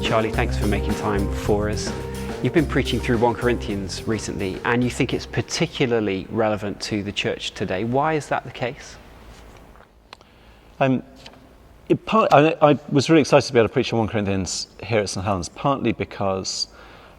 Charlie, thanks for making time for us. You've been preaching through 1 Corinthians recently, and you think it's particularly relevant to the church today. Why is that the case? I was really excited to be able to preach on 1 Corinthians here at St Helens, partly because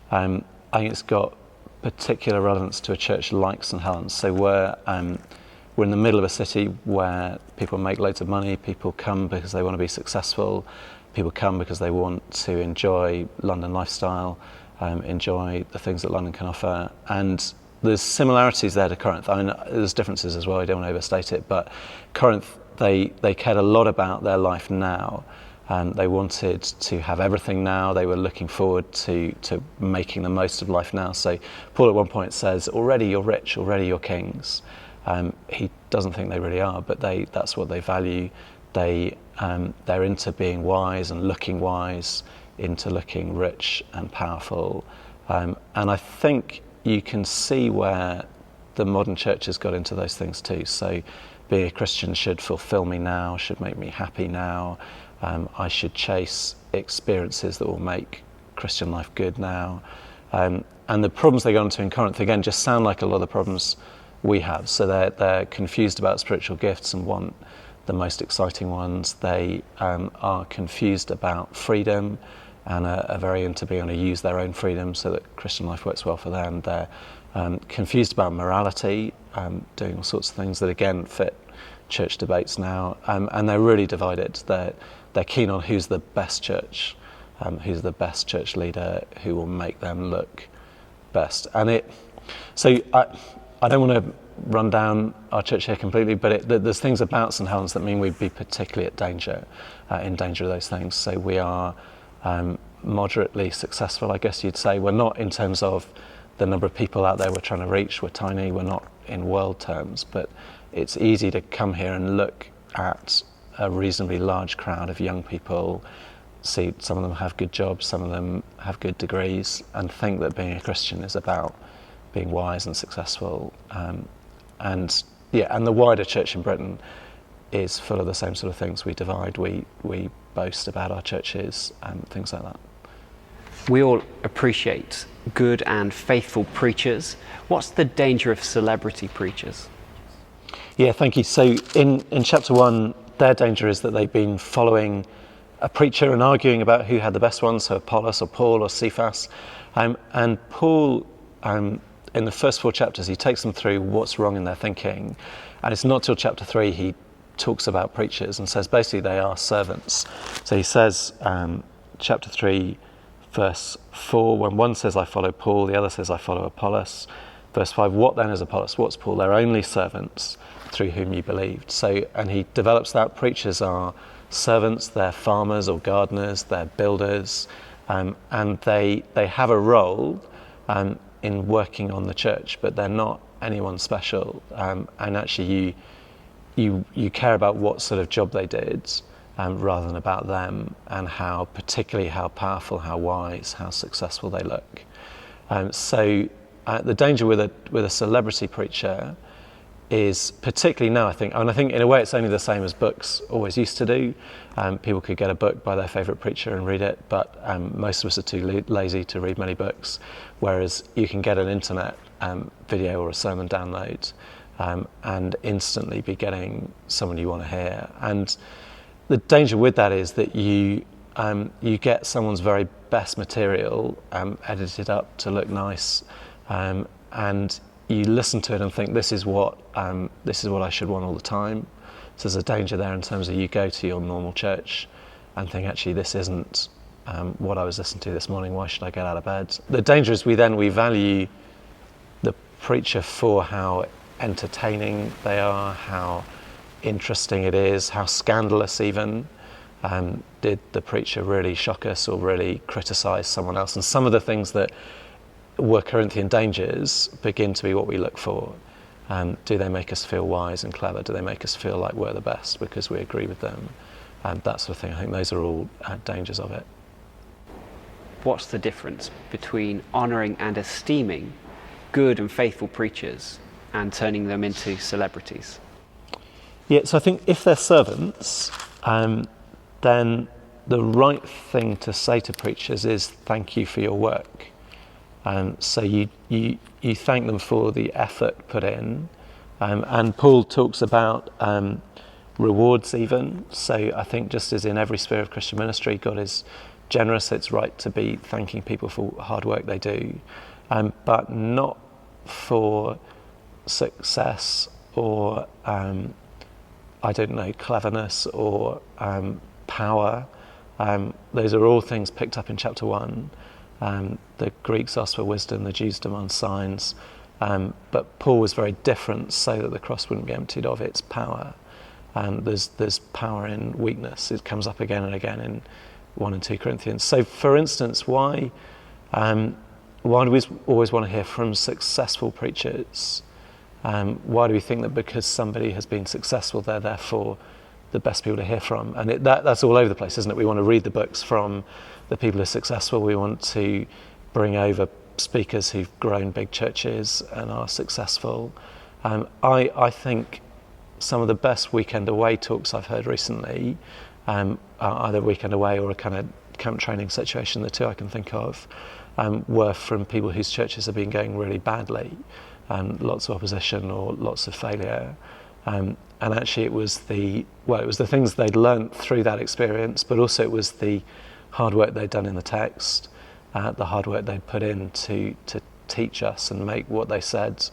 I think it's got particular relevance to a church like St Helens. So we're in the middle of a city where people make loads of money, people come because they want to be successful, people come because they want to enjoy London lifestyle, enjoy the things that London can offer. And there's similarities there to Corinth. I mean, there's differences as well, I don't want to overstate it, but Corinth, they cared a lot about their life now. They wanted to have everything now. They were looking forward to making the most of life now. So Paul at one point says, already you're rich, already you're kings. He doesn't think they really are, but that's what they value. They're into being wise and looking wise, into looking rich and powerful. And I think you can see where the modern church has got into those things too. So being a Christian should fulfill me now, should make me happy now. I should chase experiences that will make Christian life good now. And the problems they got into in Corinth, again, just sound like a lot of the problems we have. So they're confused about spiritual gifts and want the most exciting ones. They are confused about freedom and are very into being able to use their own freedom so that Christian life works well for them. They're confused about morality, doing all sorts of things that again fit church debates now, and they're really divided. They're keen on who's the best church, who's the best church leader, who will make them look best. And so I don't want to run down our church here completely, but there's things about St Helens that mean we'd be particularly in danger of those things. So we are moderately successful, I guess you'd say. We're not in terms of the number of people out there we're trying to reach. We're tiny. We're not in world terms, but it's easy to come here and look at a reasonably large crowd of young people, see some of them have good jobs, some of them have good degrees, and think that being a Christian is about being wise and successful. And the wider church in Britain is full of the same sort of things. We divide, we boast about our churches and things like that. We all appreciate good and faithful preachers. What's the danger of celebrity preachers? Yeah, thank you. So in chapter 1, their danger is that they've been following a preacher and arguing about who had the best one, so Apollos or Paul or Cephas. And Paul, in the first 4 chapters, he takes them through what's wrong in their thinking. And it's not till chapter 3 he talks about preachers and says basically they are servants. So he says, chapter 3, verse 4, when one says I follow Paul, the other says I follow Apollos. Verse 5, what then is Apollos? What's Paul? They're only servants through whom you believed. So, and he develops that. Preachers are servants, they're farmers or gardeners, they're builders, and they have a role in working on the church, but they're not anyone special. And actually you care about what sort of job they did rather than about them and particularly how powerful, how wise, how successful they look. So the danger with a celebrity preacher is particularly now, I think in a way it's only the same as books always used to do. People could get a book by their favourite preacher and read it, but most of us are too lazy to read many books, whereas you can get an internet video or a sermon download and instantly be getting someone you want to hear. And the danger with that is that you get someone's very best material edited up to look nice, and you listen to it and think this is what I should want all the time. So there's a danger there in terms of you go to your normal church and think actually this isn't what I was listening to this morning. Why should I get out of bed? The danger is we value the preacher for how entertaining they are, how interesting it is, how scandalous even. Did the preacher really shock us or really criticise someone else? And some of the things that were Corinthian dangers begin to be what we look for. Do they make us feel wise and clever? Do they make us feel like we're the best because we agree with them? That sort of thing. I think those are all dangers of it. What's the difference between honouring and esteeming good and faithful preachers and turning them into celebrities? Yeah, so I think if they're servants, then the right thing to say to preachers is thank you for your work. So you thank them for the effort put in. And Paul talks about rewards even. So I think just as in every sphere of Christian ministry, God is generous. It's right to be thanking people for hard work they do, but not for success or I don't know, cleverness or power. Those are all things picked up in chapter 1. The Greeks ask for wisdom, the Jews demand signs, but Paul was very different so that the cross wouldn't be emptied of its power. There's power in weakness. It comes up again and again in 1 and 2 Corinthians. So for instance, why do we always want to hear from successful preachers? Why do we think that because somebody has been successful, they're therefore the best people to hear from? And that's all over the place, isn't it? We want to read the books from the people who are successful. We want to bring over speakers who've grown big churches and are successful. I think some of the best weekend away talks I've heard recently, either weekend away or a kind of camp training situation, the two I can think of, were from people whose churches have been going really badly. Lots of opposition or lots of failure, and actually it was the things they'd learnt through that experience, but also it was the hard work they'd done in the text, the hard work they'd put in to teach us and make what they said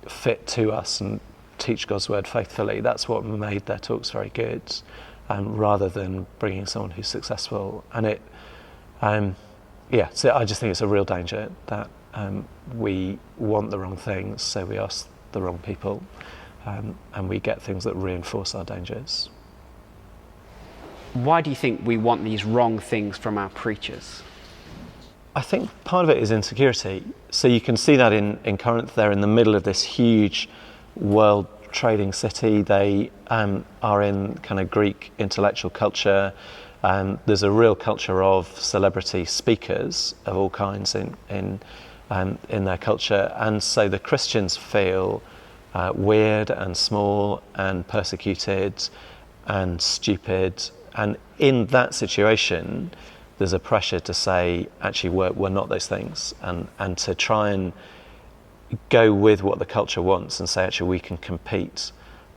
fit to us and teach God's word faithfully. That's what made their talks very good, rather than bringing someone who's successful. And so I just think it's a real danger that we want the wrong things, so we ask the wrong people, and we get things that reinforce our dangers. Why do you think we want these wrong things from our preachers? I think part of it is insecurity. So you can see that in Corinth. They're in the middle of this huge world trading city. They are in kind of Greek intellectual culture. There's a real culture of celebrity speakers of all kinds in their culture, and so the Christians feel weird and small and persecuted and stupid, and in that situation there's a pressure to say actually we're not those things, and to try and go with what the culture wants and say actually we can compete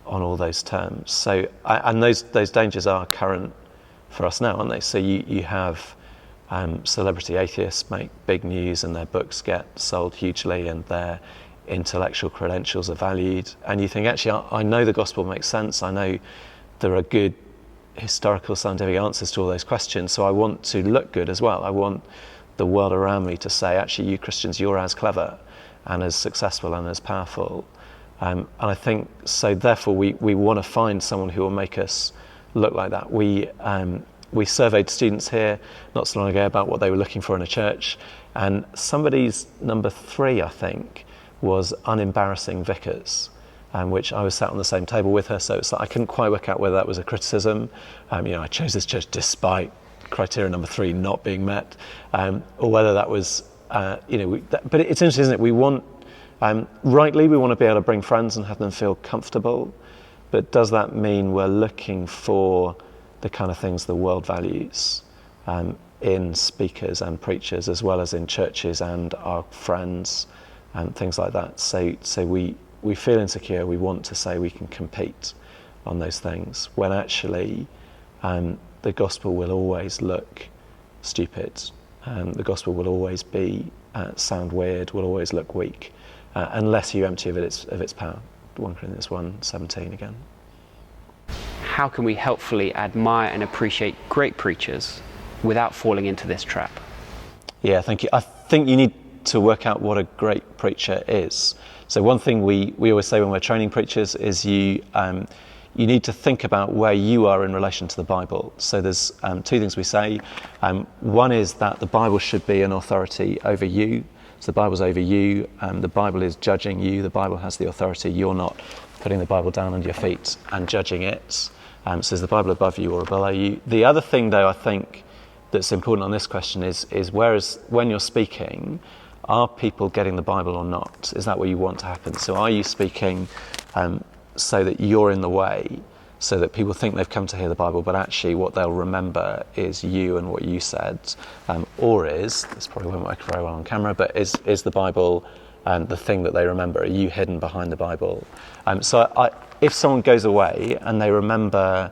on all those terms. So and those dangers are current for us now, aren't they? So you have celebrity atheists make big news and their books get sold hugely and their intellectual credentials are valued, and you think actually I know the gospel makes sense, I know there are good historical scientific answers to all those questions, so I want to look good as well. I want the world around me to say actually you Christians, you're as clever and as successful and as powerful, and I think so therefore we want to find someone who will make us look like that. We surveyed students here not so long ago about what they were looking for in a church, and somebody's number 3, I think, was unembarrassing vicars, which I was sat on the same table with her, so it's like I couldn't quite work out whether that was a criticism. I chose this church despite criteria number 3 not being met, or whether that was, but it's interesting, isn't it? We want, rightly, we want to be able to bring friends and have them feel comfortable, but does that mean we're looking for the kind of things the world values in speakers and preachers, as well as in churches and our friends and things like that? So we feel insecure, we want to say we can compete on those things, when actually the gospel will always look stupid, the gospel will always be sound weird, will always look weak, unless you empty of its power. 1 Corinthians 1:17 again. How can we helpfully admire and appreciate great preachers without falling into this trap? Yeah, thank you. I think you need to work out what a great preacher is. So one thing we always say when we're training preachers is you need to think about where you are in relation to the Bible. So there's 2 things we say. One is that the Bible should be an authority over you. So the Bible's over you, the Bible is judging you, the Bible has the authority, you're not putting the Bible down under your feet and judging it. So is the Bible above you or below you? The other thing, though, I think that's important on this question is when you're speaking, are people getting the Bible or not? Is that what you want to happen? So are you speaking so that you're in the way so that people think they've come to hear the Bible, but actually what they'll remember is you and what you said, or this probably won't work very well on camera, but is the Bible the thing that they remember? Are you hidden behind the Bible? If someone goes away and they remember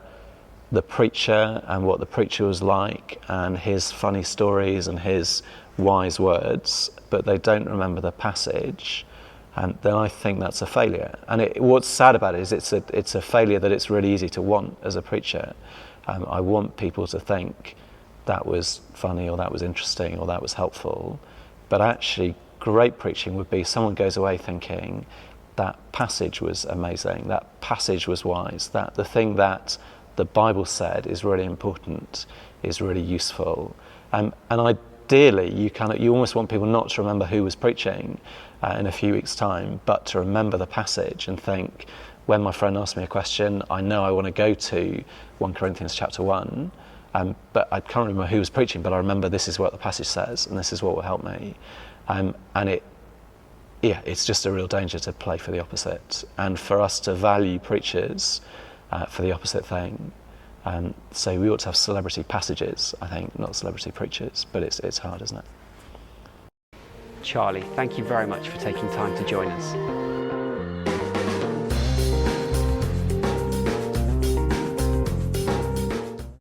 the preacher and what the preacher was like and his funny stories and his wise words, but they don't remember the passage, then I think that's a failure. And what's sad about it is it's a failure that it's really easy to want as a preacher. I want people to think that was funny or that was interesting or that was helpful, but actually great preaching would be someone goes away thinking that passage was amazing, that passage was wise, that the thing that the Bible said is really important, is really useful. And ideally, you almost want people not to remember who was preaching in a few weeks' time, but to remember the passage and think, when my friend asks me a question, I know I want to go to 1 Corinthians chapter 1, but I can't remember who was preaching, but I remember this is what the passage says, and this is what will help me. It's just a real danger to play for the opposite, and for us to value preachers for the opposite thing. So we ought to have celebrity passages, I think, not celebrity preachers, but it's hard, isn't it? Charlie, thank you very much for taking time to join us.